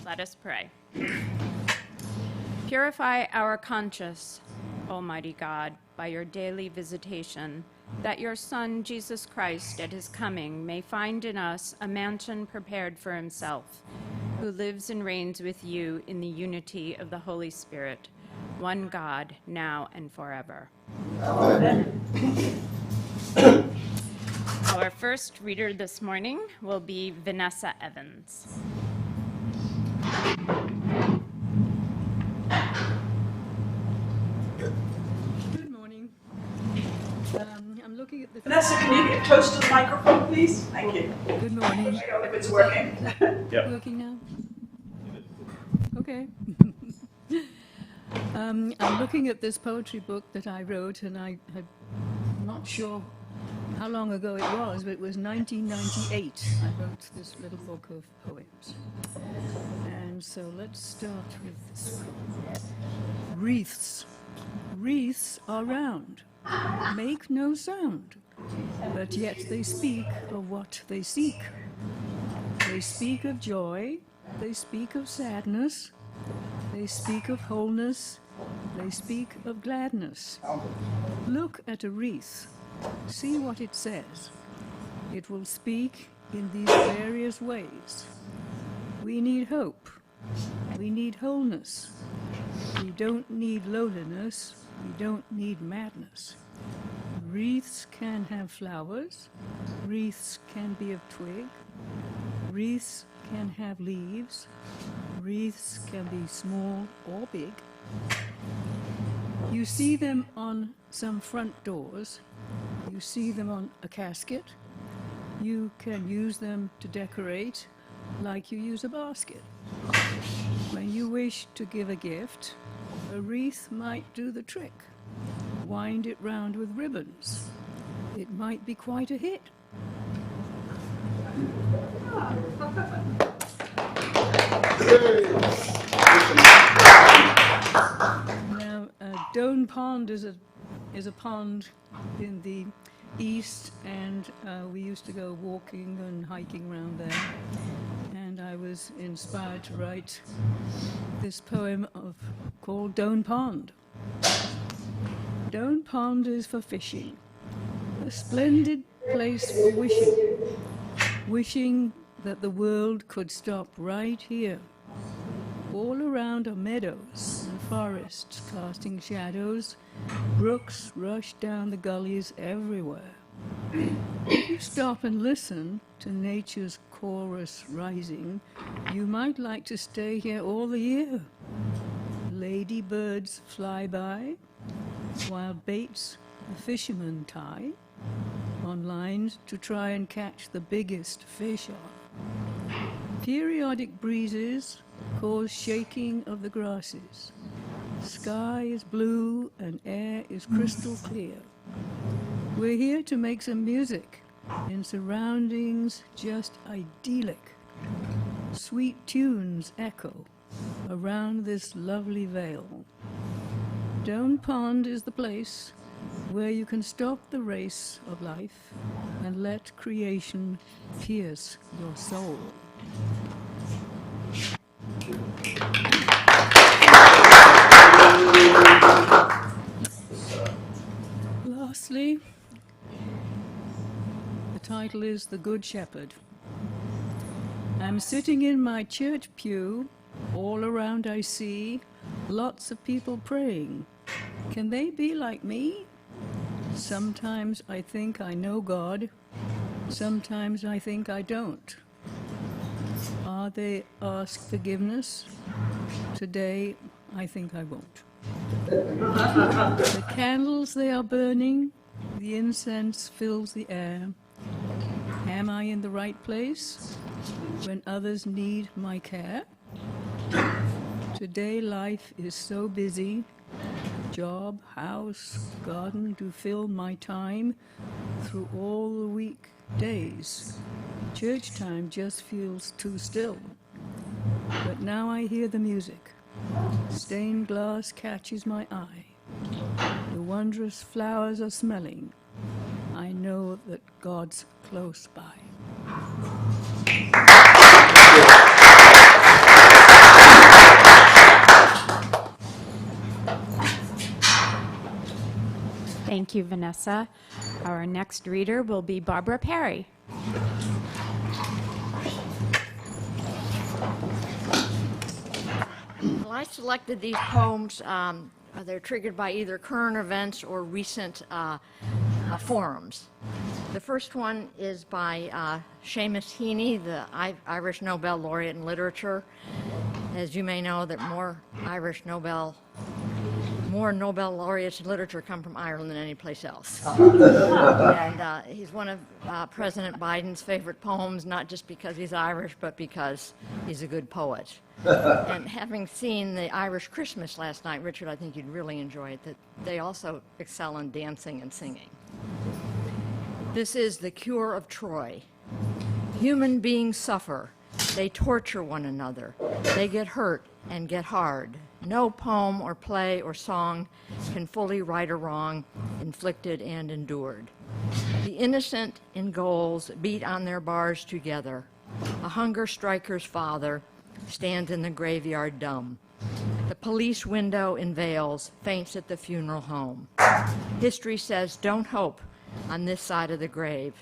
Let us pray. Purify our conscience, Almighty God, by your daily visitation, that your Son, Jesus Christ, at his coming, may find in us a mansion prepared for himself, who lives and reigns with you in the unity of the Holy Spirit, one God, now and forever. Amen. Our first reader this morning will be Vanessa Evans. Good morning. I'm looking at the... Vanessa, can you get close to the microphone, please? Thank you. Good morning. I don't know if it's working. Yeah. Working now? Okay. I'm looking at this poetry book that I wrote, and I'm not sure how long ago it was, but it was 1998. I wrote this little book of poems. And so let's start with this one. Wreaths. Wreaths are round, make no sound, but yet they speak of what they seek. They speak of joy, they speak of sadness, they speak of wholeness, they speak of gladness. Look at a wreath, see what it says. It will speak in these various ways. We need hope, we need wholeness, we don't need lowliness, we don't need madness. Wreaths can have flowers, wreaths can be of twig, wreaths can have leaves, wreaths can be small or big. You see them on some front doors, you see them on a casket, you can use them to decorate like you use a basket. When you wish to give a gift, a wreath might do the trick. Wind it round with ribbons. It might be quite a hit. Now, Doan Pond is a pond in the east, and we used to go walking and hiking around there. And I was inspired to write this poem called Doan Pond. Doan Pond is for fishing, a splendid place for wishing, wishing that the world could stop right here. All around are meadows and forests casting shadows, brooks rush down the gullies everywhere. If you stop and listen to nature's chorus rising, you might like to stay here all the year. Ladybirds fly by, while baits the fishermen tie on lines to try and catch the biggest fish on. Periodic breezes cause shaking of the grasses. Sky is blue and air is crystal clear. We're here to make some music in surroundings just idyllic. Sweet tunes echo around this lovely vale. Doan Pond is the place where you can stop the race of life and let creation pierce your soul. Lastly, the title is The Good Shepherd. I'm sitting in my church pew. All around I see lots of people praying. Can they be like me? Sometimes I think I know God. Sometimes I think I don't. Are they asked forgiveness? Today, I think I won't. The candles they are burning, the incense fills the air. Am I in the right place when others need my care? Today life is so busy. Job, house, garden do fill my time through all the weekdays. Church time just feels too still. But now I hear the music. Stained glass catches my eye. The wondrous flowers are smelling. I know that God's close by. Thank you, Vanessa. Our next reader will be Barbara Perry. Well, I selected these poems. They're triggered by either current events or recent forums. The first one is by Seamus Heaney, the Irish Nobel laureate in literature. As you may know, that more Nobel laureates in literature come from Ireland than any place else. And he's one of President Biden's favorite poems, not just because he's Irish, but because he's a good poet. And having seen the Irish Christmas last night, Richard, I think you'd really enjoy it, that they also excel in dancing and singing. This is The Cure of Troy. Human beings suffer. They torture one another. They get hurt and get hard. No poem or play or song can fully right a wrong inflicted and endured. The innocent in goals beat on their bars together. A hunger striker's father stands in the graveyard dumb. The police window in veils faints at the funeral home. History says don't hope on this side of the grave,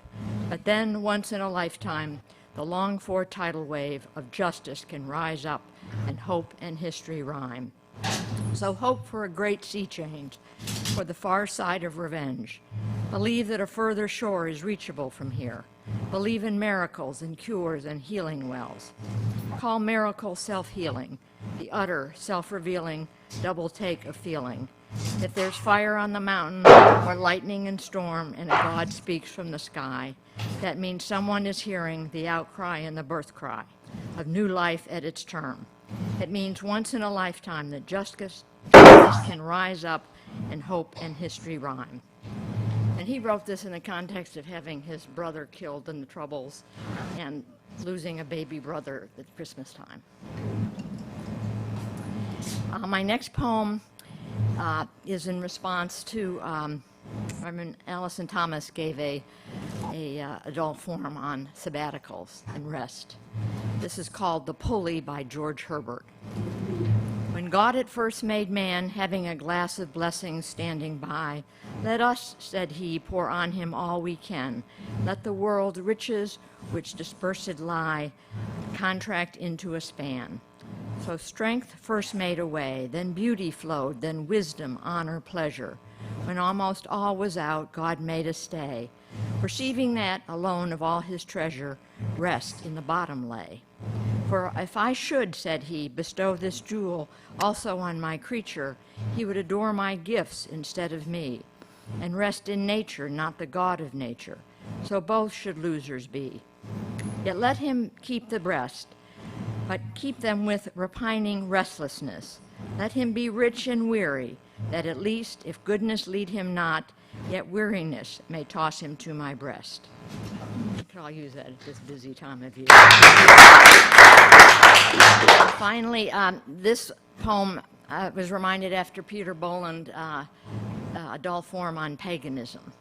but then once in a lifetime, the longed-for tidal wave of justice can rise up and hope and history rhyme. So hope for a great sea change, for the far side of revenge. Believe that a further shore is reachable from here. Believe in miracles and cures and healing wells. Call miracle self-healing, the utter, self-revealing double take of feeling. If there's fire on the mountain or lightning and storm and a God speaks from the sky, that means someone is hearing the outcry and the birth cry of new life at its term. It means once in a lifetime that justice can rise up and hope and history rhyme. And he wrote this in the context of having his brother killed in the Troubles and losing a baby brother at Christmas time. My next poem is in response to, Allison Thomas gave a adult forum on sabbaticals and rest. This is called The Pulley by George Herbert. When God at first made man, having a glass of blessings standing by, let us, said he, pour on him all we can. Let the world riches which dispersed lie contract into a span. So strength first made a way, then beauty flowed, then wisdom, honor, pleasure. When almost all was out, God made a stay. Perceiving that, alone of all his treasure, rest in the bottom lay. For if I should, said he, bestow this jewel also on my creature, he would adore my gifts instead of me, and rest in nature, not the God of nature. So both should losers be. Yet let him keep the breast, but keep them with repining restlessness. Let him be rich and weary, that at least, if goodness lead him not, yet weariness may toss him to my breast. I'll use that at this busy time of year. Finally, this poem was reminded after Peter Boland, adult forum on paganism.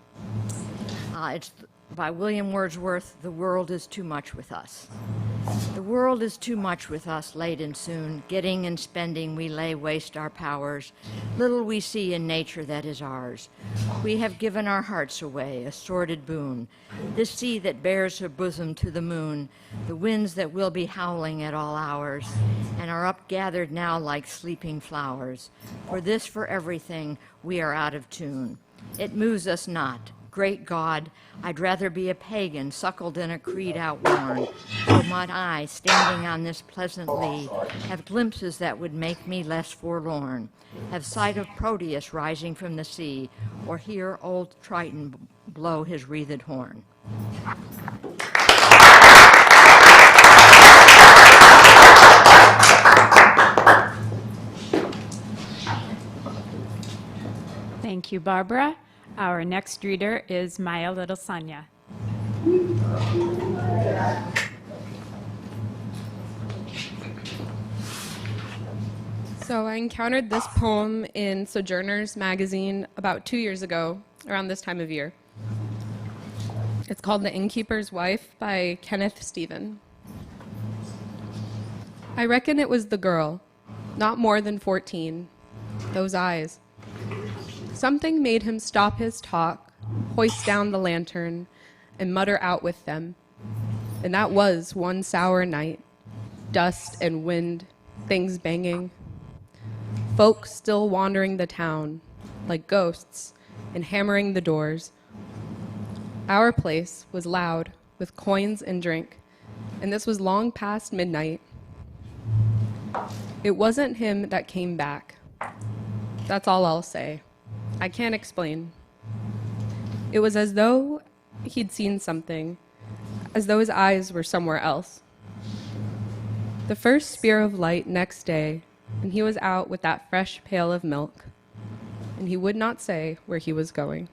It's by William Wordsworth, The World is Too Much with Us. The world is too much with us late and soon. Getting and spending, we lay waste our powers. Little we see in nature that is ours. We have given our hearts away, a sordid boon. This sea that bears her bosom to the moon, the winds that will be howling at all hours, and are upgathered now like sleeping flowers. For this, for everything, we are out of tune. It moves us not. Great God, I'd rather be a pagan, suckled in a creed outworn. So might I, standing on this pleasant lea, have glimpses that would make me less forlorn, have sight of Proteus rising from the sea, or hear old Triton blow his wreathed horn. Thank you, Barbara. Our next reader is Maya Little Sonia. So I encountered this poem in Sojourners magazine about 2 years ago, around this time of year. It's called The Innkeeper's Wife by Kenneth Stephen. I reckon it was the girl, not more than 14. Those eyes. Something made him stop his talk, hoist down the lantern, and mutter out with them. And that was one sour night. Dust and wind, things banging. Folks still wandering the town, like ghosts, and hammering the doors. Our place was loud, with coins and drink, and this was long past midnight. It wasn't him that came back. That's all I'll say. I can't explain. It was as though he'd seen something, as though his eyes were somewhere else. The first spear of light next day, and he was out with that fresh pail of milk, and he would not say where he was going.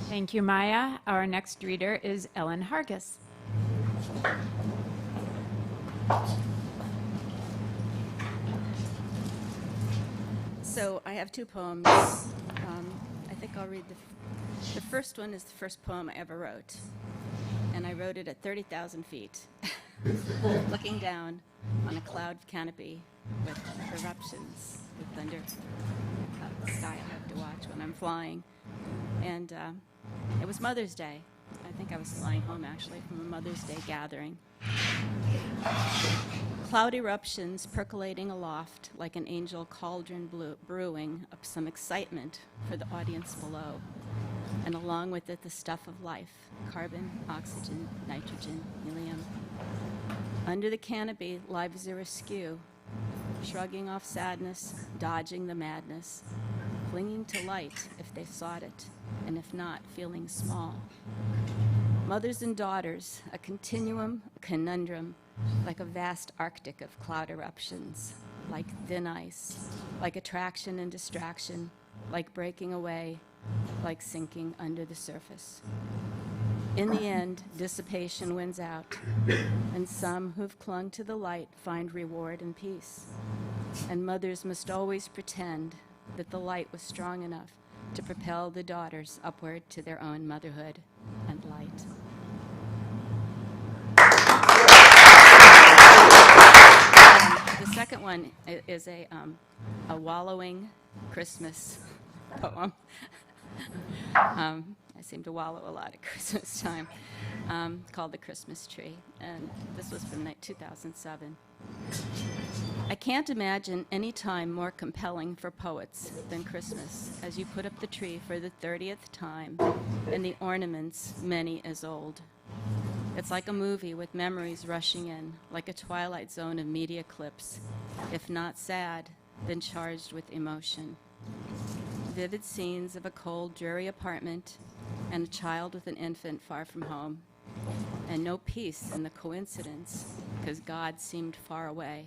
Thank you, Maya. Our next reader is Ellen Hargis. So I have two poems. I think I'll read the first one is the first poem I ever wrote. And I wrote it at 30,000 feet, looking down on a cloud canopy with eruptions, with thunder, the sky I have to watch when I'm flying. And it was Mother's Day. I think I was flying home, actually, from a Mother's Day gathering. Cloud eruptions percolating aloft like an angel cauldron brewing up some excitement for the audience below. And along with it, the stuff of life, carbon, oxygen, nitrogen, helium. Under the canopy, lives are askew, shrugging off sadness, dodging the madness, clinging to light if they sought it, and if not, feeling small. Mothers and daughters, a continuum, a conundrum, like a vast Arctic of cloud eruptions, like thin ice, like attraction and distraction, like breaking away, like sinking under the surface. In the end, dissipation wins out, and some who've clung to the light find reward and peace. And mothers must always pretend that the light was strong enough to propel the daughters upward to their own motherhood and light. The second one is a wallowing Christmas poem. I seem to wallow a lot at Christmas time, called The Christmas Tree, and this was from 2007. I can't imagine any time more compelling for poets than Christmas, as you put up the tree for the 30th time, and the ornaments many as old. It's like a movie with memories rushing in, like a twilight zone of media clips, if not sad, then charged with emotion. Vivid scenes of a cold, dreary apartment and a child with an infant far from home, and no peace in the coincidence, because God seemed far away.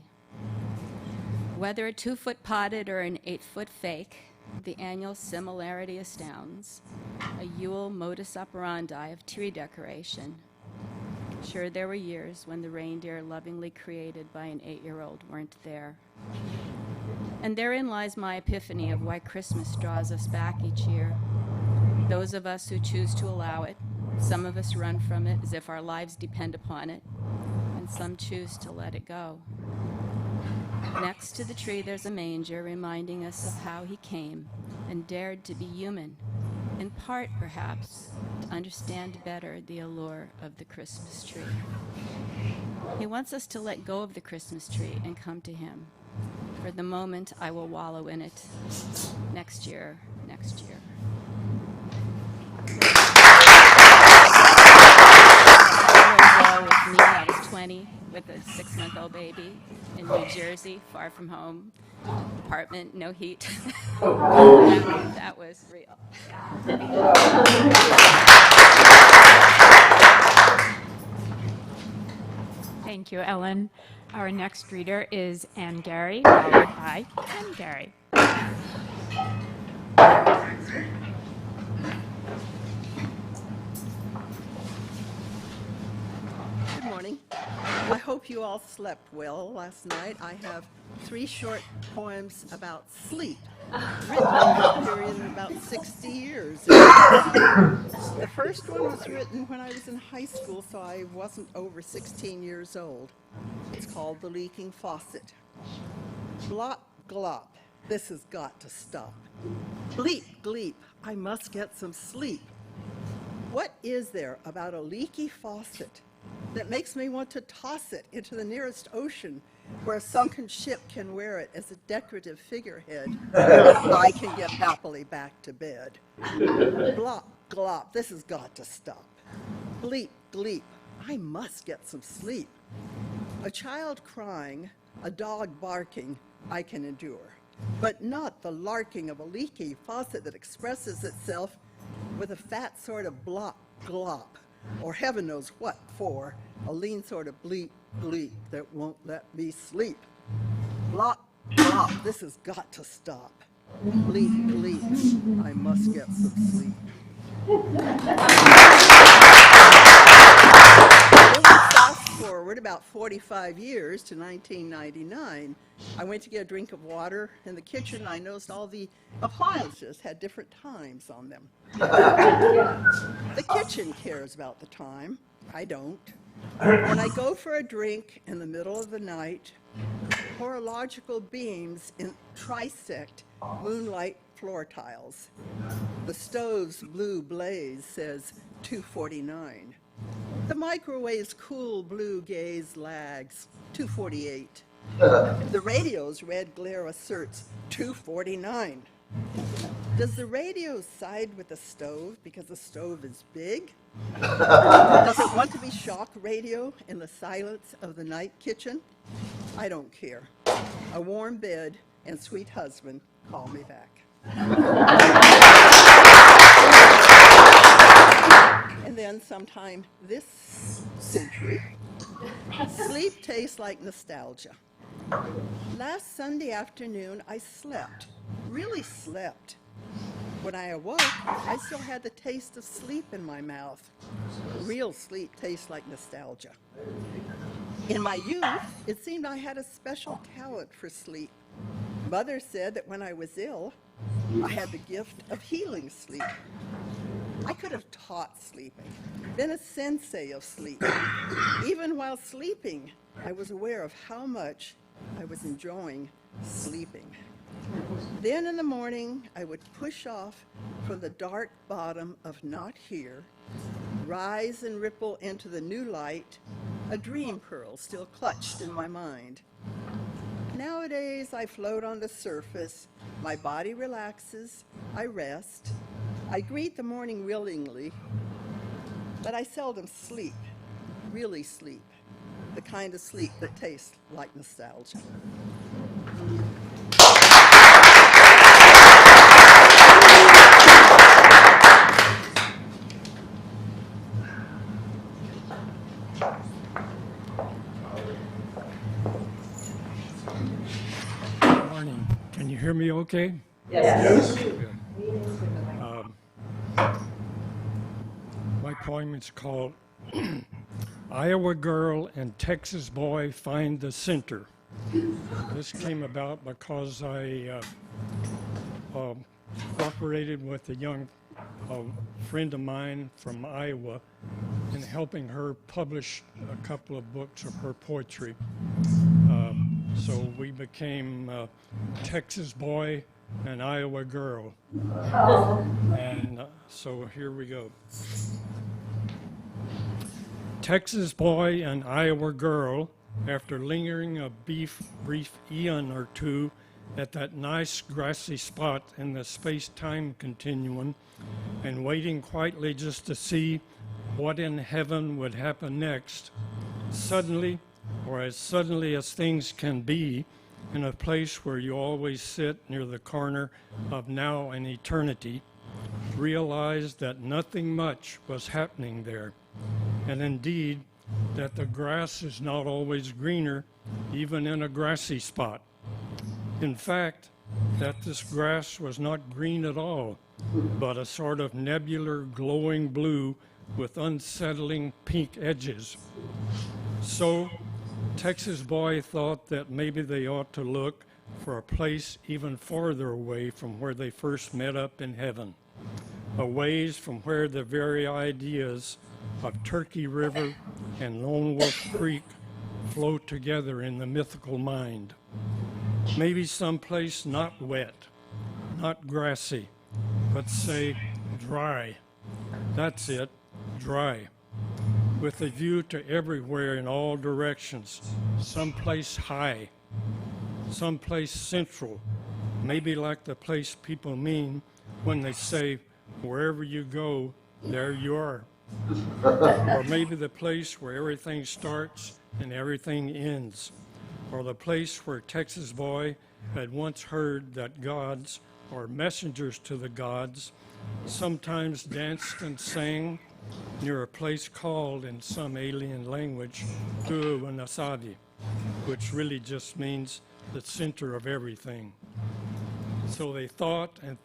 Whether a 2-foot potted or an 8-foot fake, the annual similarity astounds, a Yule modus operandi of tree decoration. Sure, there were years when the reindeer lovingly created by an 8-year-old weren't there. And therein lies my epiphany of why Christmas draws us back each year. Those of us who choose to allow it, some of us run from it as if our lives depend upon it, and some choose to let it go. Next to the tree there's a manger reminding us of how he came and dared to be human, in part perhaps to understand better the allure of the Christmas tree. He wants us to let go of the Christmas tree and come to him. For the moment, I will wallow in it. Next year, next year. With me, I was 20 with a 6-month-old baby in New Jersey, far from home, apartment, no heat. That was real. Thank you, Ellen. Our next reader is Ann Gary, followed by Ken Gary. Good morning. I hope you all slept well last night. I have 3 short poems about sleep, written in a period of about 60 years. The first first one was written when I was in high school, so I wasn't over 16 years old. It's called The Leaking Faucet. Glop, glop, this has got to stop. Bleep, gleep, I must get some sleep. What is there about a leaky faucet that makes me want to toss it into the nearest ocean where a sunken ship can wear it as a decorative figurehead and I can get happily back to bed? Glop, glop, this has got to stop. Bleep, gleep, I must get some sleep. A child crying, a dog barking, I can endure, but not the larking of a leaky faucet that expresses itself with a fat sort of blop, glop, or heaven knows what for, a lean sort of bleep, bleep that won't let me sleep. Blop, blop, this has got to stop. Bleep, bleep, I must get some sleep. Then we fast forward about 45 years to 1999. I went to get a drink of water in the kitchen, and I noticed all the appliances had different times on them. The kitchen cares about the time. I don't. When I go for a drink in the middle of the night, horological beams trisect moonlight floor tiles. The stove's blue blaze says 2:49. The microwave's cool blue gaze lags 2:48. The radio's red glare asserts 2:49. Does the radio side with the stove because the stove is big? Does it want to be shock radio in the silence of the night kitchen? I don't care. A warm bed and sweet husband call me back. And then sometime this century, sleep tastes like nostalgia. Last Sunday afternoon, I slept, really slept. When I awoke, I still had the taste of sleep in my mouth. Real sleep tastes like nostalgia. In my youth, it seemed I had a special talent for sleep. Mother said that when I was ill, I had the gift of healing sleep. I could have taught sleeping, been a sensei of sleep. Even while sleeping, I was aware of how much I was enjoying sleeping. Then in the morning, I would push off from the dark bottom of not here, rise and ripple into the new light, a dream pearl still clutched in my mind. Nowadays, I float on the surface, my body relaxes, I rest, I greet the morning willingly, but I seldom sleep, really sleep, the kind of sleep that tastes like nostalgia. Morning. Can you hear me okay? Yes. Good. My poem is called Iowa Girl and Texas Boy Find the Center. This came about because I cooperated with a young friend of mine from Iowa in helping her publish a couple of books of her poetry. So we became Texas Boy and Iowa Girl. And so here we go. Texas Boy and Iowa Girl, after lingering a brief eon or two at that nice grassy spot in the space-time continuum and waiting quietly just to see what in heaven would happen next, suddenly, or as suddenly as things can be, in a place where you always sit near the corner of now and eternity, realized that nothing much was happening there, and indeed that the grass is not always greener, even in a grassy spot. In fact, that this grass was not green at all, but a sort of nebular glowing blue with unsettling pink edges. So, Texas Boy thought that maybe they ought to look for a place even farther away from where they first met up in heaven. a ways from where the very ideas of Turkey River and Lone Wolf Creek flow together in the mythical mind. Maybe someplace not wet, not grassy, but say dry. That's it, dry. With a view to everywhere in all directions, someplace high, someplace central, maybe like the place people mean when they say, wherever you go, there you are. Or maybe the place where everything starts and everything ends. Or the place where Texas boy had once heard that gods, or messengers to the gods, sometimes danced and sang near a place called in some alien language, Tuwanasavi, which really just means the center of everything. So they thought and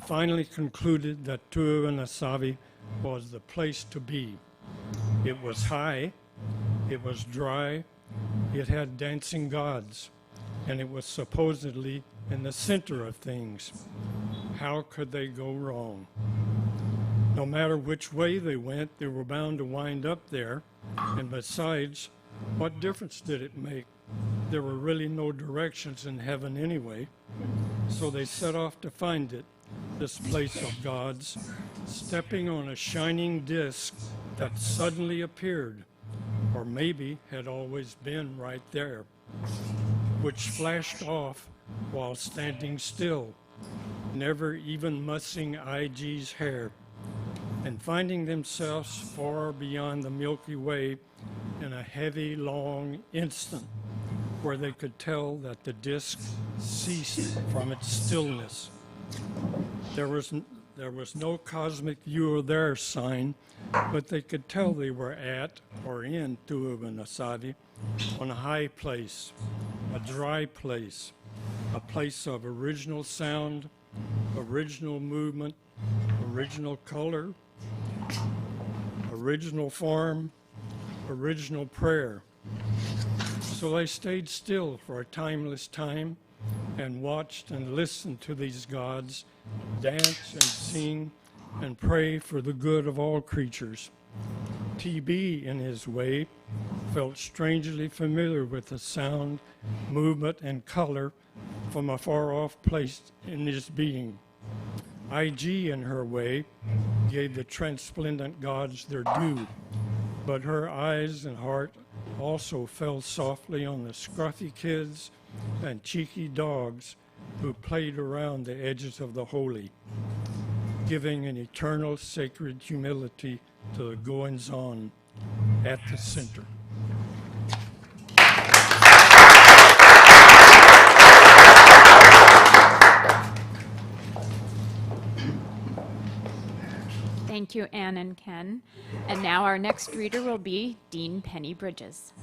finally concluded that Tuwanasavi was the place to be. It was high, it was dry, it had dancing gods, and it was supposedly in the center of things. How could they go wrong? No matter which way they went, they were bound to wind up there, and besides, what difference did it make? There were really no directions in heaven anyway, so they set off to find it, this place of gods, stepping on a shining disk that suddenly appeared, or maybe had always been right there, which flashed off while standing still, never even mussing IG's hair, and finding themselves far beyond the Milky Way in a heavy, long instant, where they could tell that the disk ceased from its stillness. There was no cosmic you are there sign, but they could tell they were at or in Tuwanasavi on a high place, a dry place, a place of original sound, original movement, original color, original form, original prayer. So they stayed still for a timeless time and watched and listened to these gods dance and sing and pray for the good of all creatures. TB, in his way, felt strangely familiar with the sound, movement, and color from a far-off place in his being. IG, in her way, gave the transplendent gods their due, but her eyes and heart also fell softly on the scruffy kids and cheeky dogs who played around the edges of the holy, giving an eternal sacred humility to the goings-on at the center. Thank you, Anne and Ken. And now our next reader will be Dean Penny Bridges.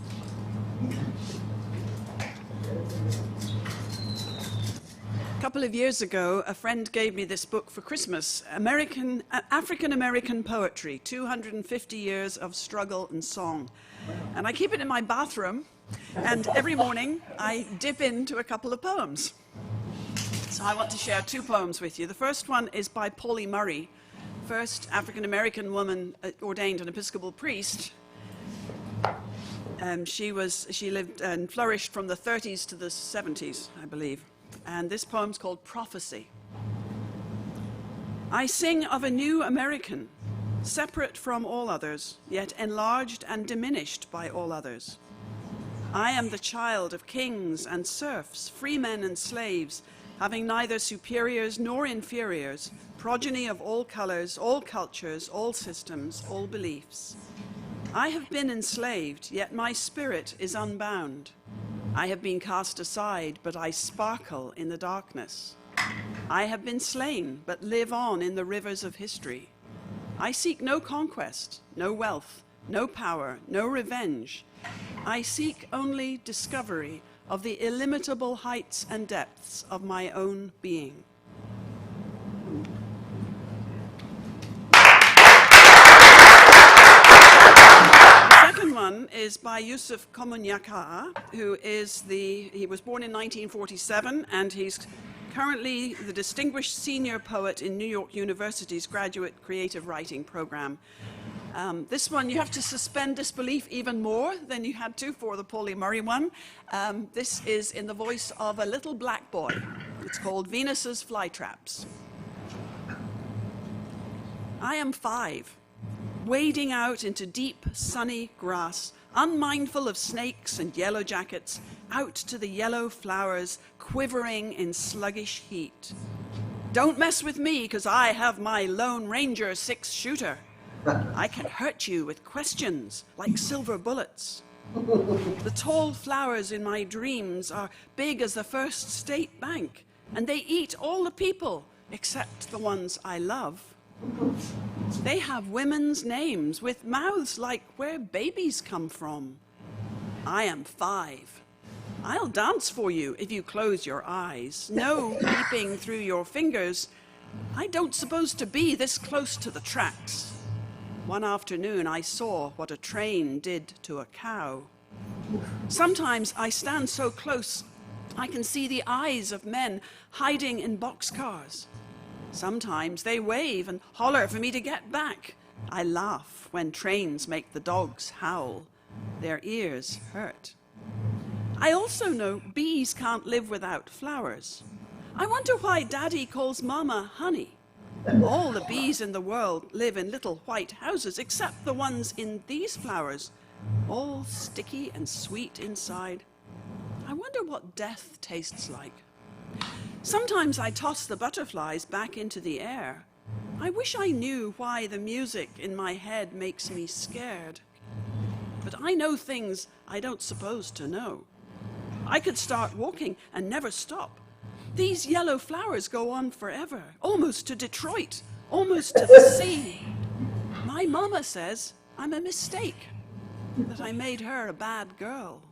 A couple of years ago, a friend gave me this book for Christmas, African-American Poetry, 250 Years of Struggle and Song. And I keep it in my bathroom, and every morning I dip into a couple of poems. So I want to share two poems with you. The first one is by Polly Murray, first African-American woman ordained an Episcopal priest. She lived and flourished from the 30s to the 70s, I believe. And this poem's called Prophecy. I sing of a new American, separate from all others, yet enlarged and diminished by all others. I am the child of kings and serfs, free men and slaves, having neither superiors nor inferiors, progeny of all colors, all cultures, all systems, all beliefs. I have been enslaved, yet my spirit is unbound. I have been cast aside, but I sparkle in the darkness. I have been slain, but live on in the rivers of history. I seek no conquest, no wealth, no power, no revenge. I seek only discovery of the illimitable heights and depths of my own being. One is by Yusuf Komunyakaa, he was born in 1947, and he's currently the distinguished senior poet in New York University's graduate creative writing program. This one, you have to suspend disbelief even more than you had to for the Pauli Murray one. This is in the voice of a little black boy. It's called Venus's Flytraps. I am 5, wading out into deep, sunny grass, unmindful of snakes and yellow jackets, out to the yellow flowers quivering in sluggish heat. Don't mess with me, 'cause I have my Lone Ranger 6-shooter. I can hurt you with questions like silver bullets. The tall flowers in my dreams are big as the First State Bank, and they eat all the people except the ones I love. They have women's names with mouths like where babies come from. I am 5. I'll dance for you if you close your eyes. No peeping through your fingers. I don't suppose to be this close to the tracks. One afternoon I saw what a train did to a cow. Sometimes I stand so close I can see the eyes of men hiding in boxcars. Sometimes they wave and holler for me to get back. I laugh when trains make the dogs howl. Their ears hurt. I also know bees can't live without flowers. I wonder why Daddy calls Mama honey. All the bees in the world live in little white houses, except the ones in these flowers, all sticky and sweet inside. I wonder what death tastes like. Sometimes I toss the butterflies back into the air. I wish I knew why the music in my head makes me scared. But I know things I don't suppose to know. I could start walking and never stop. These yellow flowers go on forever, almost to Detroit, almost to the sea. My mama says I'm a mistake, that I made her a bad girl.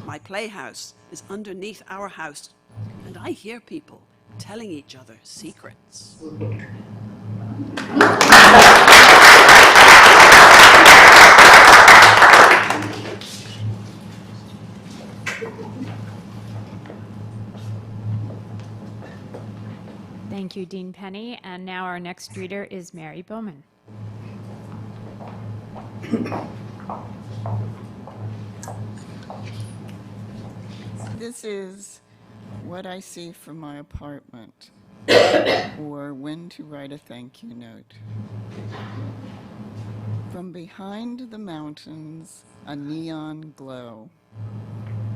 My playhouse is underneath our house, and I hear people telling each other secrets. Thank you, Dean Penny. And now our next reader is Mary Bowman. This is what I see from my apartment, or when to write a thank you note. From behind the mountains, a neon glow.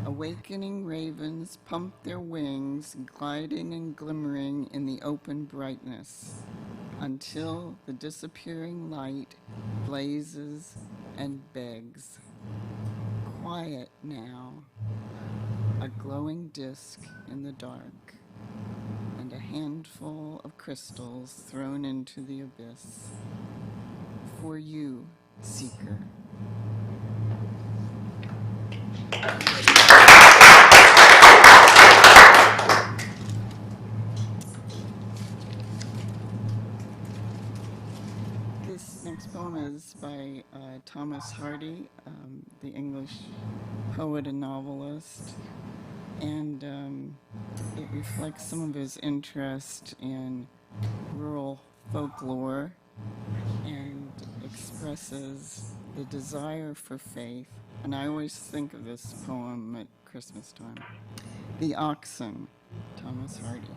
Awakening ravens pump their wings, gliding and glimmering in the open brightness, until the disappearing light blazes and begs. Quiet now, a glowing disk in the dark, and a handful of crystals thrown into the abyss. For you, seeker. This next poem is by Thomas Hardy, the English poet and novelist, and it reflects some of his interest in rural folklore and expresses the desire for faith. And I always think of this poem at Christmas time. The Oxen, Thomas Hardy.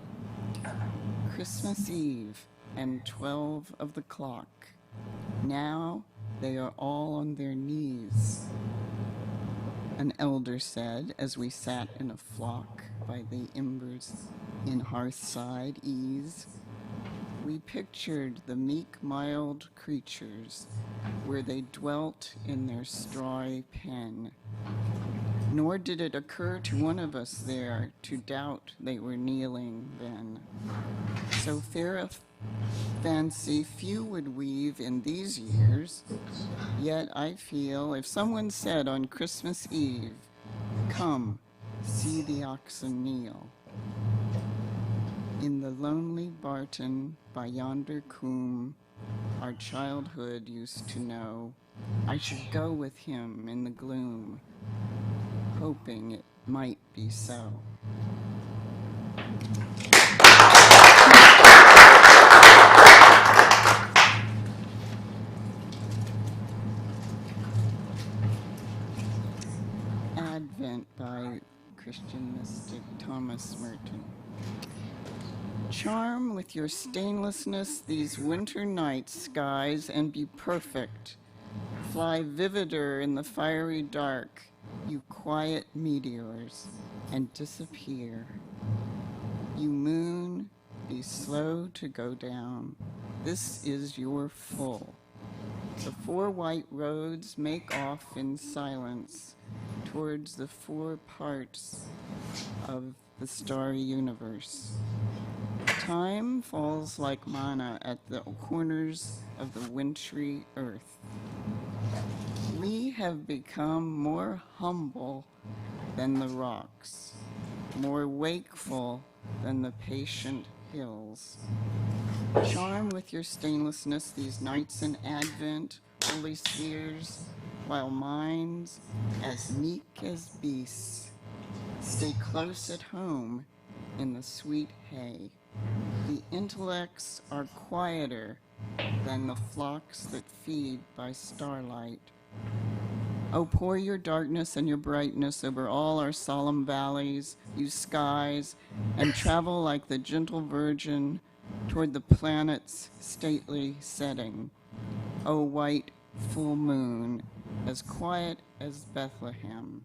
Christmas Eve and 12 of the clock. Now they are all on their knees, an elder said as we sat in a flock by the embers in hearthside ease. We pictured the meek, mild creatures where they dwelt in their strawy pen. Nor did it occur to one of us there to doubt they were kneeling then. So fair a fancy few would weave in these years, yet I feel if someone said on Christmas Eve, "Come, see the oxen kneel," in the lonely barton by yonder coombe our childhood used to know, I should go with him in the gloom, hoping it might be so. Advent by Christian mystic Thomas Merton. Charm with your stainlessness these winter night skies and be perfect. Fly vivider in the fiery dark, you quiet meteors, and disappear. You moon, be slow to go down. This is your full. The four white roads make off in silence towards the four parts of the starry universe. Time falls like manna at the corners of the wintry earth. We have become more humble than the rocks, more wakeful than the patient hills. Charm with your stainlessness these nights in Advent, holy spheres, while minds as meek as beasts stay close at home in the sweet hay. The intellects are quieter than the flocks that feed by starlight. Oh, pour your darkness and your brightness over all our solemn valleys, you skies, and travel like the gentle virgin toward the planet's stately setting. Oh, white full moon, as quiet as Bethlehem.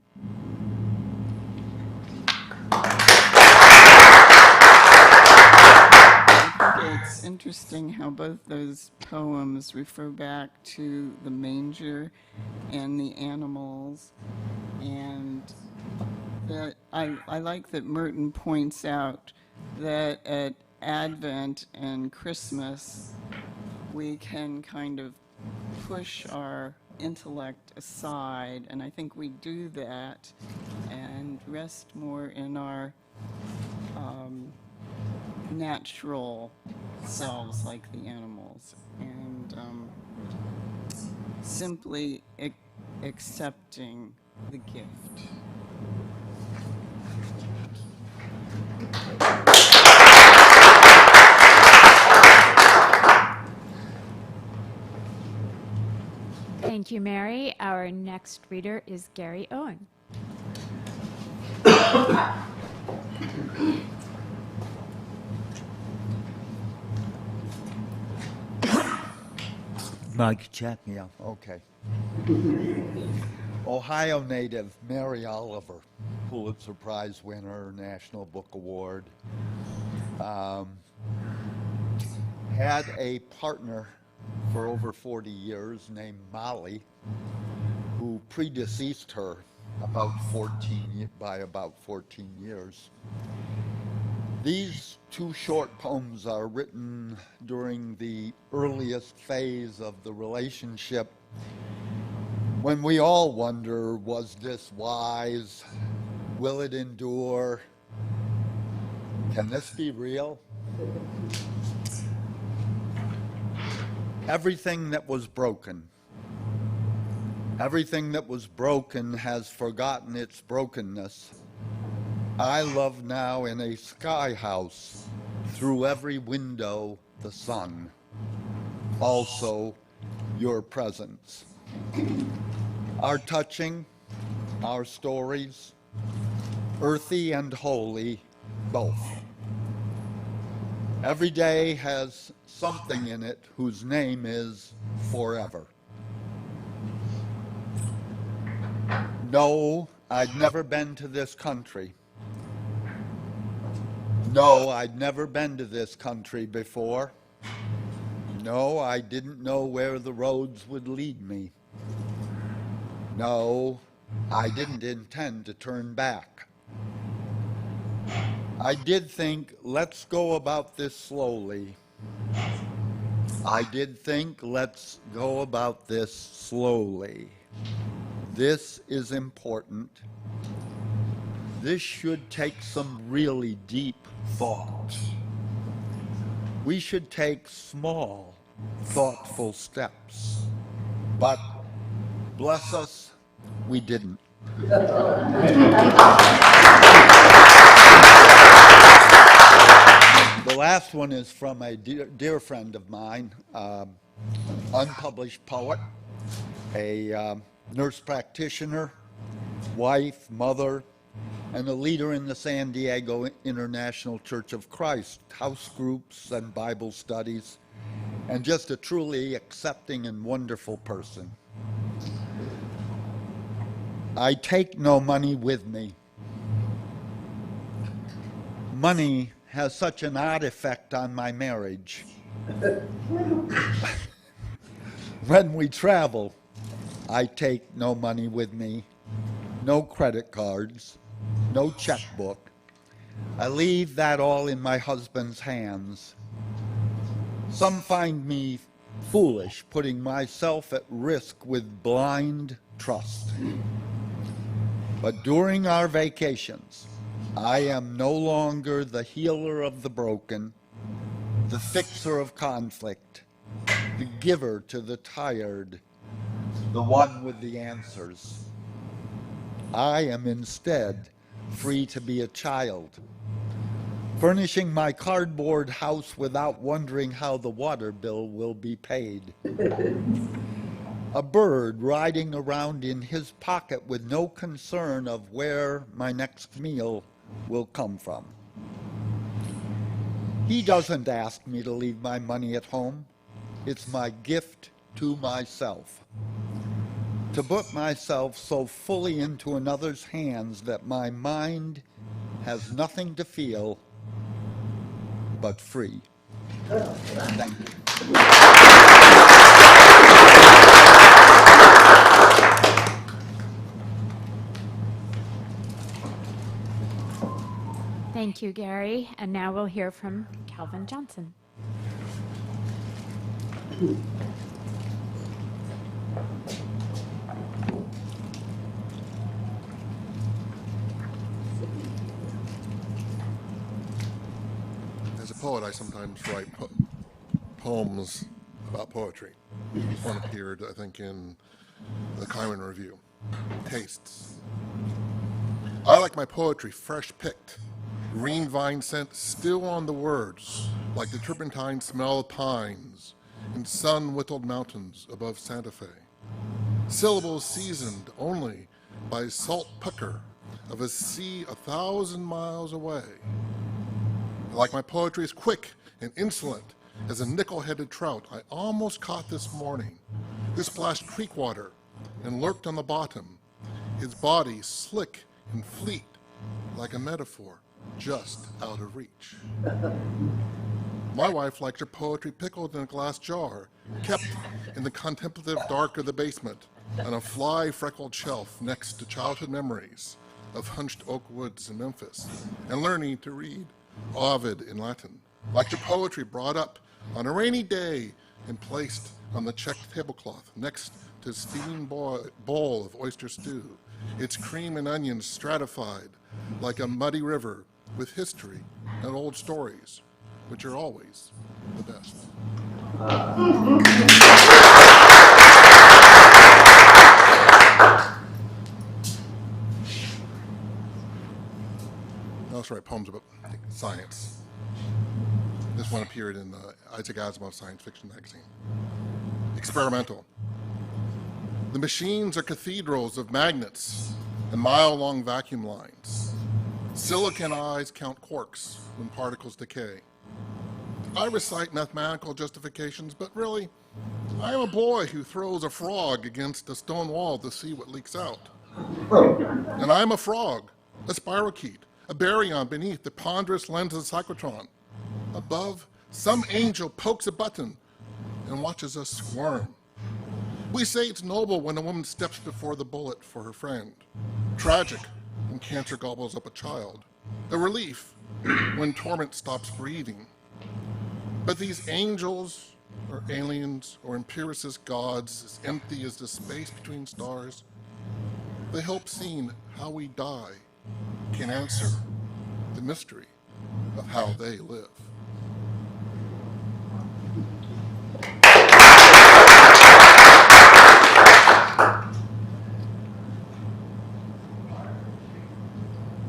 I think it's interesting how both those poems refer back to the manger and the animals, and that I like that Merton points out that at Advent and Christmas we can kind of push our intellect aside, and I think we do that and rest more in our natural selves like the animals, and simply accepting the gift. Thank you, Mary. Our next reader is Gary Owen. Mic check, yeah, okay. Ohio native Mary Oliver, Pulitzer Prize winner, National Book Award, had a partner for over 40 years named Molly, who predeceased her by about 14 years. These two short poems are written during the earliest phase of the relationship, when we all wonder, was this wise? Will it endure? Can this be real? Everything that was broken has forgotten its brokenness. I love now in a sky house, through every window the sun, also your presence. Our touching, our stories, earthy and holy, both. Every day has something in it whose name is forever. No, I'd never been to this country. No, I'd never been to this country before. No, I didn't know where the roads would lead me. No, I didn't intend to turn back. I did think, let's go about this slowly. I did think, let's go about this slowly. This is important. This should take some really deep thought. We should take small, thoughtful steps. But bless us, we didn't. The last one is from a dear friend of mine, unpublished poet, a nurse practitioner, wife, mother, and a leader in the San Diego International Church of Christ, house groups and Bible studies, and just a truly accepting and wonderful person. I take no money with me. Money has such an odd effect on my marriage. When we travel, I take no money with me, no credit cards, no checkbook. I leave that all in my husband's hands. Some find me foolish, putting myself at risk with blind trust. But during our vacations, I am no longer the healer of the broken, the fixer of conflict, the giver to the tired, the one with the answers. I am instead free to be a child, furnishing my cardboard house without wondering how the water bill will be paid. A bird riding around in his pocket with no concern of where my next meal will come from. He doesn't ask me to leave my money at home. It's my gift to myself. To put myself so fully into another's hands that my mind has nothing to feel but free. Thank you. Thank you, Gary. And now we'll hear from Calvin Johnson. As a poet, I sometimes write poems about poetry. One appeared, I think, in the Kyron Review. Tastes. I like my poetry fresh picked, green vine scent still on the words, like the turpentine smell of pines in sun-whittled mountains above Santa Fe. Syllables seasoned only by salt pucker of a sea 1,000 miles away. I like my poetry as quick and insolent as a nickel-headed trout I almost caught this morning, who splashed creek water and lurked on the bottom, his body slick and fleet like a metaphor just out of reach. My wife liked her poetry pickled in a glass jar, kept in the contemplative dark of the basement on a fly-freckled shelf next to childhood memories of hunched oak woods in Memphis and learning to read Ovid in Latin. Liked her poetry brought up on a rainy day and placed on the checked tablecloth next to a steaming bowl of oyster stew, its cream and onions stratified like a muddy river with history and old stories, which are always the best. I also write poems about science. This one appeared in the Isaac Asimov science fiction magazine. Experimental. The machines are cathedrals of magnets and mile-long vacuum lines. Silicon eyes count quarks when particles decay. I recite mathematical justifications, but really, I am a boy who throws a frog against a stone wall to see what leaks out. And I'm a frog, a spirochete, a baryon beneath the ponderous lens of the cyclotron. Above, some angel pokes a button and watches us squirm. We say it's noble when a woman steps before the bullet for her friend. Tragic when cancer gobbles up a child. A relief when torment stops breathing. But these angels or aliens or empiricist gods as empty as the space between stars, they help seeing how we die can answer the mystery of how they live.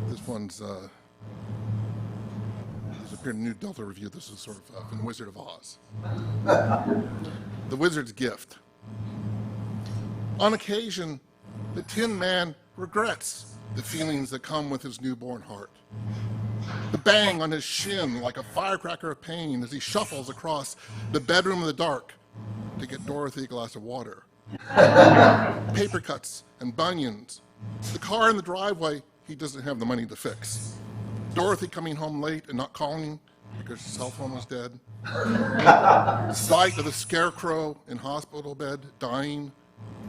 This one's there's a appeared in New Delta Review. This is sort of from The Wizard of Oz. The Wizard's Gift. On occasion, the Tin Man regrets the feelings that come with his newborn heart. The bang on his shin like a firecracker of pain as he shuffles across the bedroom in the dark to get Dorothy a glass of water. Paper cuts and bunions. The car in the driveway he doesn't have the money to fix. Dorothy coming home late and not calling because her cell phone was dead. The sight of the scarecrow in hospital bed dying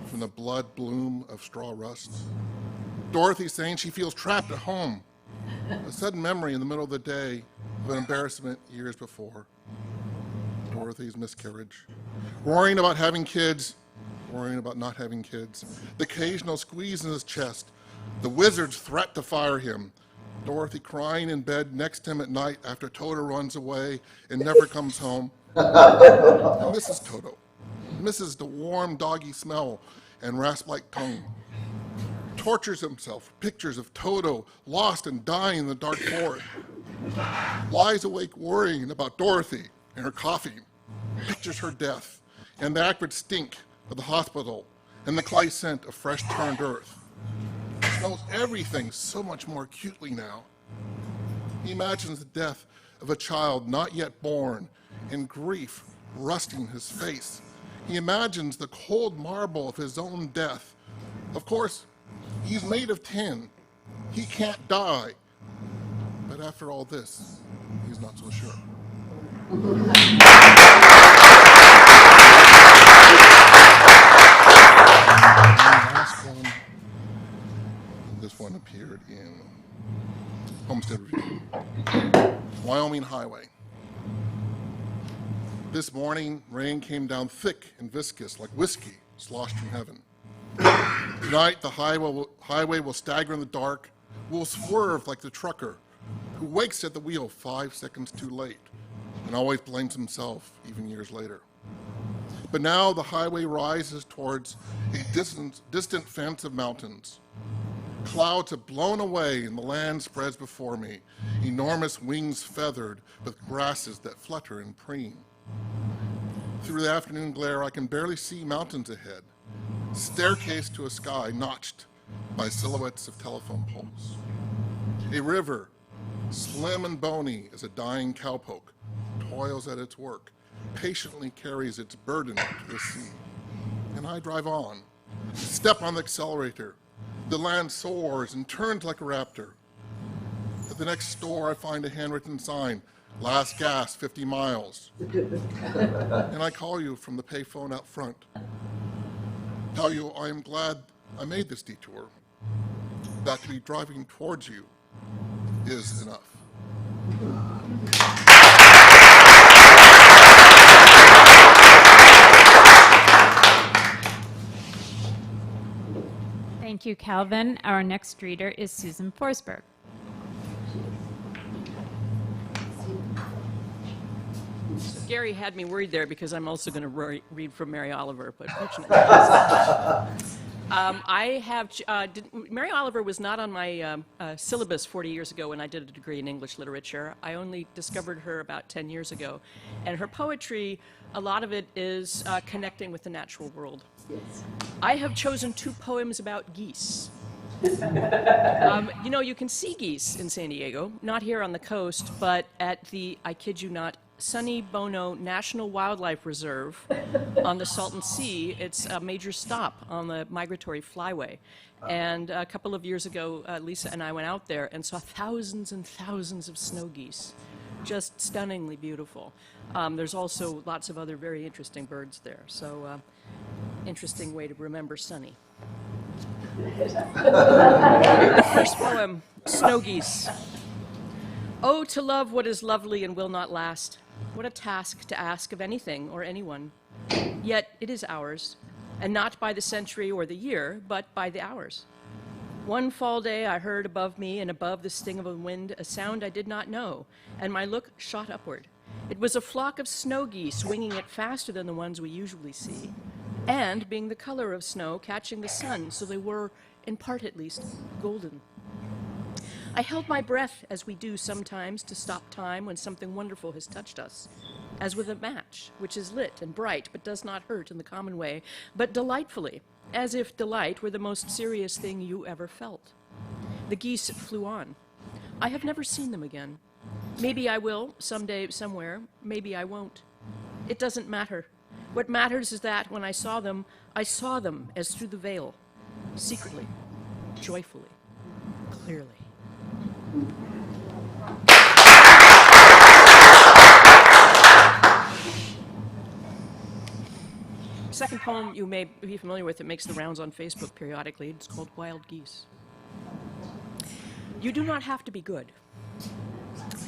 from the blood bloom of straw rust. Dorothy saying she feels trapped at home. A sudden memory in the middle of the day of an embarrassment years before. Dorothy's miscarriage. Worrying about having kids, worrying about not having kids. The occasional squeeze in his chest. The wizard's threat to fire him. Dorothy crying in bed next to him at night after Toto runs away and never comes home. And Mrs. Toto misses the warm doggy smell and rasp-like tongue. Tortures himself, pictures of Toto lost and dying in the dark forest. Lies awake worrying about Dorothy and her coughing. Pictures her death and the acrid stink of the hospital and the clay scent of fresh turned earth. He smells everything so much more acutely now. He imagines the death of a child not yet born and grief rusting his face. He imagines the cold marble of his own death. Of course, he's made of tin. He can't die. But after all this, he's not so sure. Last one. This one appeared in Homestead Review. Wyoming Highway. This morning, rain came down thick and viscous like whiskey sloshed from heaven. Tonight, the highway will stagger in the dark, will swerve like the trucker who wakes at the wheel 5 seconds too late and always blames himself even years later. But now the highway rises towards a distant fence of mountains. Clouds have blown away and the land spreads before me, enormous wings feathered with grasses that flutter and preen. Through the afternoon glare, I can barely see mountains ahead, staircase to a sky notched by silhouettes of telephone poles. A river, slim and bony as a dying cowpoke, toils at its work, patiently carries its burden to the sea. And I drive on, step on the accelerator. The land soars and turns like a raptor. At the next store, I find a handwritten sign, last gas 50 miles. And I call you from the payphone out front. Tell you I am glad I made this detour. That to be driving towards you is enough. Thank you, Calvin. Our next reader is Susan Forsberg. Gary had me worried there because I'm also going to read from Mary Oliver, but fortunately. Mary Oliver was not on my syllabus 40 years ago when I did a degree in English literature. I only discovered her about 10 years ago. And her poetry, a lot of it is connecting with the natural world. Yes. I have chosen 2 poems about geese. You know, you can see geese in San Diego, not here on the coast, but at the, I kid you not, Sonny Bono National Wildlife Reserve on the Salton Sea. It's a major stop on the migratory flyway. And a couple of years ago, Lisa and I went out there and saw thousands and thousands of snow geese. Just stunningly beautiful. There's also lots of other very interesting birds there. So interesting way to remember Sonny. The first poem, Snow Geese. Oh, to love what is lovely and will not last. What a task to ask of anything or anyone. Yet it is ours, and not by the century or the year, but by the hours. One fall day I heard above me and above the sting of a wind a sound I did not know, and my look shot upward. It was a flock of snow geese winging it faster than the ones we usually see, and being the color of snow, catching the sun, so they were, in part at least, golden. I held my breath, as we do sometimes, to stop time when something wonderful has touched us, as with a match, which is lit and bright, but does not hurt in the common way, but delightfully, as if delight were the most serious thing you ever felt. The geese flew on. I have never seen them again. Maybe I will, someday, somewhere. Maybe I won't. It doesn't matter. What matters is that when I saw them as through the veil, secretly, joyfully, clearly. Second poem you may be familiar with. It makes the rounds on Facebook periodically. It's called Wild Geese. You do not have to be good.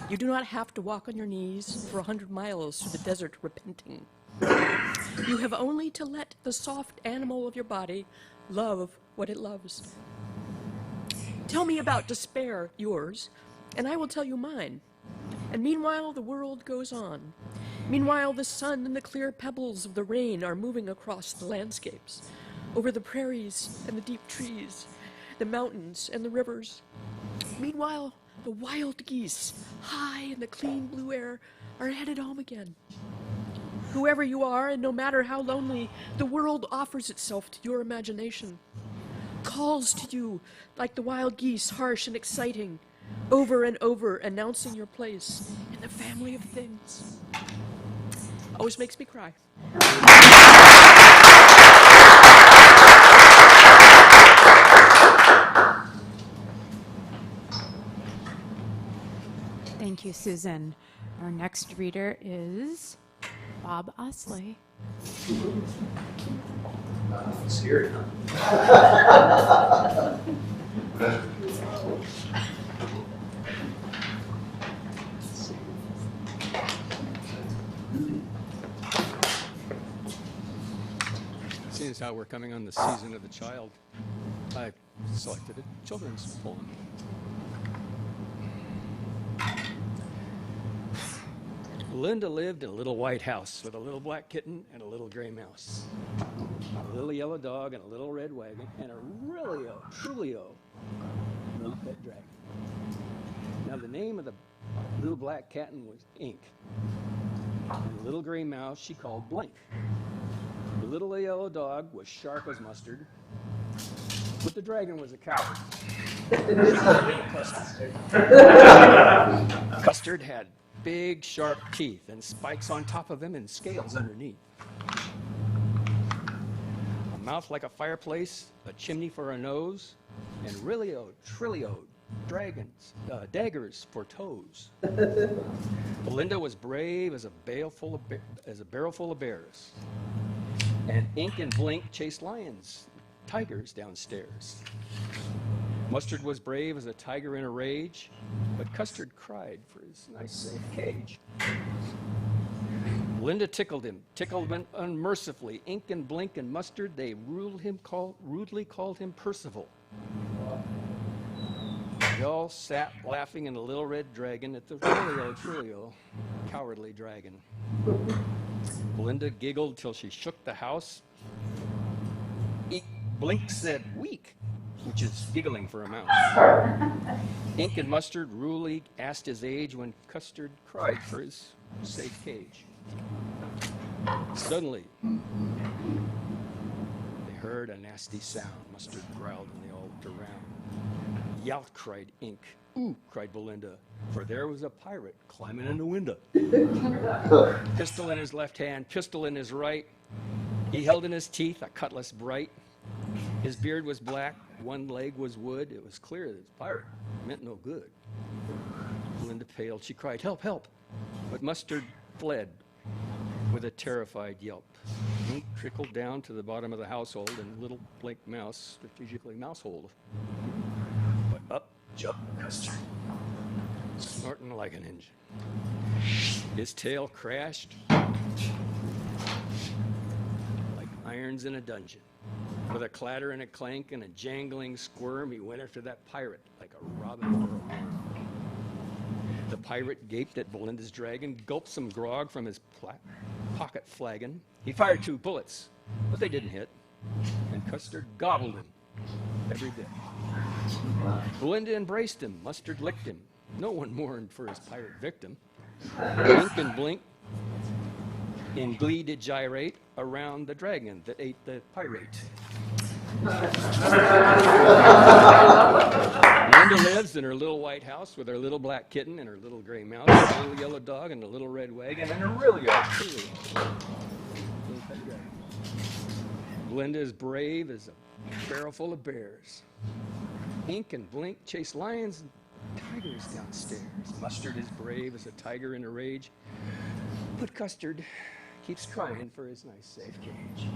You do not have to walk on your knees for 100 miles through the desert repenting. You have only to let the soft animal of your body love what it loves. Tell me about despair, yours, and I will tell you mine. And meanwhile, the world goes on. Meanwhile, the sun and the clear pebbles of the rain are moving across the landscapes, over the prairies and the deep trees, the mountains and the rivers. Meanwhile, the wild geese, high in the clean blue air, are headed home again. Whoever you are, and no matter how lonely, the world offers itself to your imagination, calls to you like the wild geese, harsh and exciting, over and over, announcing your place in the family of things. Always makes me cry. Thank you, Susan. Our next reader is Bob Osley. Scary, huh? Seeing as how we're coming on the season of the child, I selected a children's poem. Linda lived in a little white house with a little black kitten and a little gray mouse, a little yellow dog and a little red wagon, and a truly little pet dragon. Now the name of the little black kitten was Ink, and the little gray mouse she called Blink. The little yellow dog was sharp as mustard, but the dragon was a coward. Custard had big, sharp teeth and spikes on top of him and scales underneath. A mouth like a fireplace, a chimney for a nose, and Trilio, dragons, daggers for toes. Belinda was brave as a barrel full of bears. And Ink and Blink chased lions, tigers downstairs. Mustard was brave as a tiger in a rage, but Custard cried for his nice safe cage. Linda tickled him unmercifully. Ink and Blink and Mustard, they rudely called him Percival. They all sat laughing in the little red dragon at the Trilio, cowardly dragon. Belinda giggled till she shook the house. Blink said weak, which is giggling for a mouse. Ink and Mustard rudely asked his age when Custard cried for his safe cage. Suddenly, they heard a nasty sound. Mustard growled and they all looked around. Yout, cried Ink. Ooh, cried Belinda, for there was a pirate climbing in the window. Pistol in his left hand, pistol in his right. He held in his teeth a cutlass bright. His beard was black, one leg was wood. It was clear that his pirate meant no good. Belinda paled. She cried, help, help. But Mustard fled with a terrified yelp. Ink trickled down to the bottom of the household, and little Blink Mouse strategically mouseholed. But up jumped Custard, snorting like an engine. His tail crashed like irons in a dungeon. With a clatter and a clank and a jangling squirm, he went after that pirate like a robin for a worm. The pirate gaped at Belinda's dragon, gulped some grog from his pocket flagon. He fired 2 bullets, but they didn't hit, and Custard gobbled him every bit. Belinda embraced him, Mustard licked him. No one mourned for his pirate victim. Blink and blink, in glee did gyrate around the dragon that ate the pirate. Belinda lives in her little white house with her little black kitten and her little gray mouse, and her little yellow dog and a little red wagon, and a really old tree. Belinda is brave as a barrel full of bears. Ink and Blink chase lions and tigers downstairs. Mustard is brave as a tiger in a rage, but Custard keeps crying for his nice safe cage.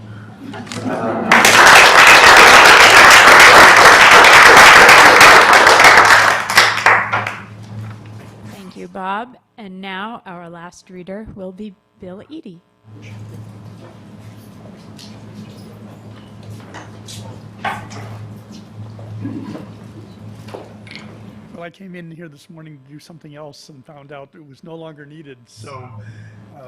Thank you, Bob. And now our last reader will be Bill Eady. Well, I came in here this morning to do something else and found out it was no longer needed. So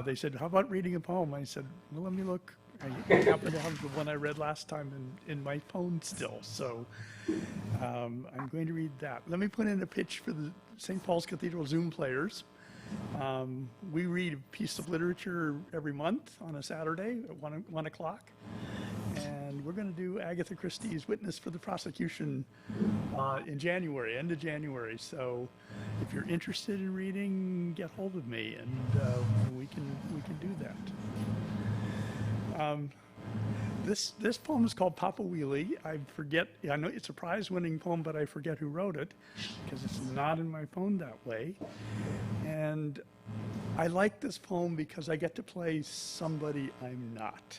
they said, how about reading a poem? I said, well, let me look. I happen to have the one I read last time in my phone still. So I'm going to read that. Let me put in a pitch for the St. Paul's Cathedral Zoom players. We read a piece of literature every month on a Saturday at 1 o'clock. And we're going to do Agatha Christie's Witness for the Prosecution in January, end of January. So if you're interested in reading, get hold of me, and we can do that. This poem is called Papa Wheelie. I know it's a prize-winning poem, but I forget who wrote it because it's not in my phone that way. And I like this poem because I get to play somebody I'm not.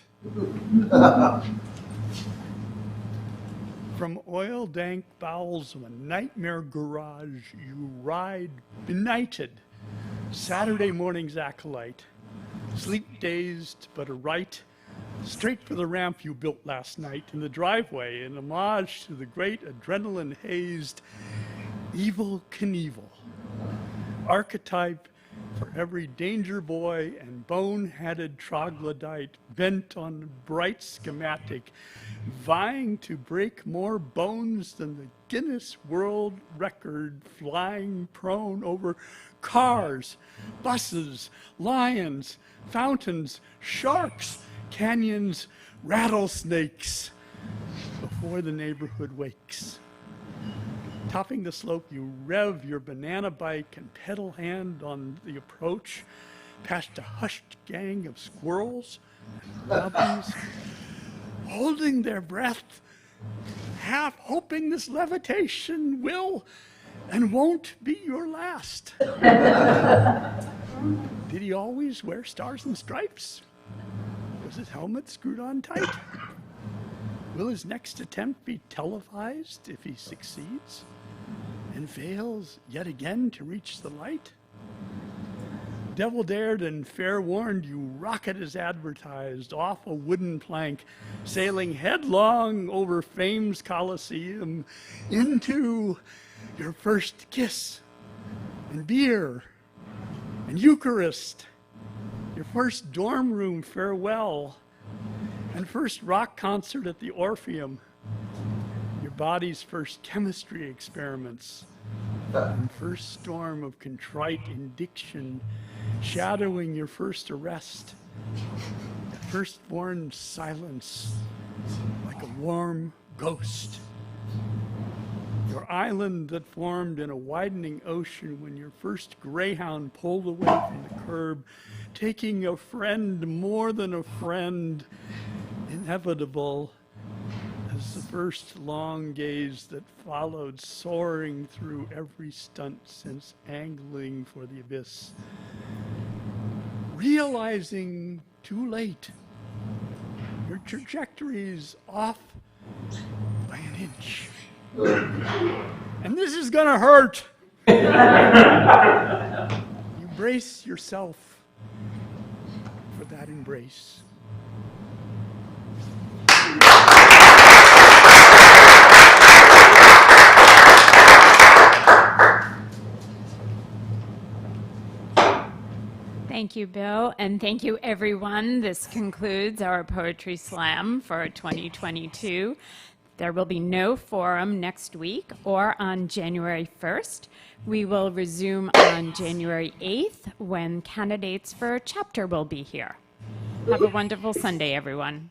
From oil-dank bowels of a nightmare garage, you ride benighted, Saturday morning's acolyte, sleep-dazed but aright, straight for the ramp you built last night in the driveway in homage to the great adrenaline-hazed Evel Knievel, archetype for every danger boy and bone-headed troglodyte bent on a bright schematic, vying to break more bones than the Guinness World Record, flying prone over cars, buses, lions, fountains, sharks, canyons, rattlesnakes, before the neighborhood wakes. Topping the slope, you rev your banana bike and pedal hand on the approach, past a hushed gang of squirrels and puppies, holding their breath, half hoping this levitation will and won't be your last. Did he always wear stars and stripes? Was his helmet screwed on tight? Will his next attempt be televised if he succeeds and fails yet again to reach the light? Devil dared and fair warned, you rocket as advertised off a wooden plank, sailing headlong over fame's Coliseum into your first kiss and beer and Eucharist, your first dorm room farewell and first rock concert at the Orpheum, your body's first chemistry experiments, and first storm of contrite indiction shadowing your first arrest, firstborn silence like a warm ghost. Your island that formed in a widening ocean when your first greyhound pulled away from the curb, taking a friend more than a friend, inevitable as the first long gaze that followed, soaring through every stunt since angling for the abyss. Realizing too late, your trajectory's off by an inch. And this is gonna hurt. You brace yourself for that embrace. Thank you, Bill, and thank you, everyone. This concludes our Poetry Slam for 2022. There will be no forum next week or on January 1st. We will resume on January 8th when candidates for chapter will be here. Have a wonderful Sunday, everyone.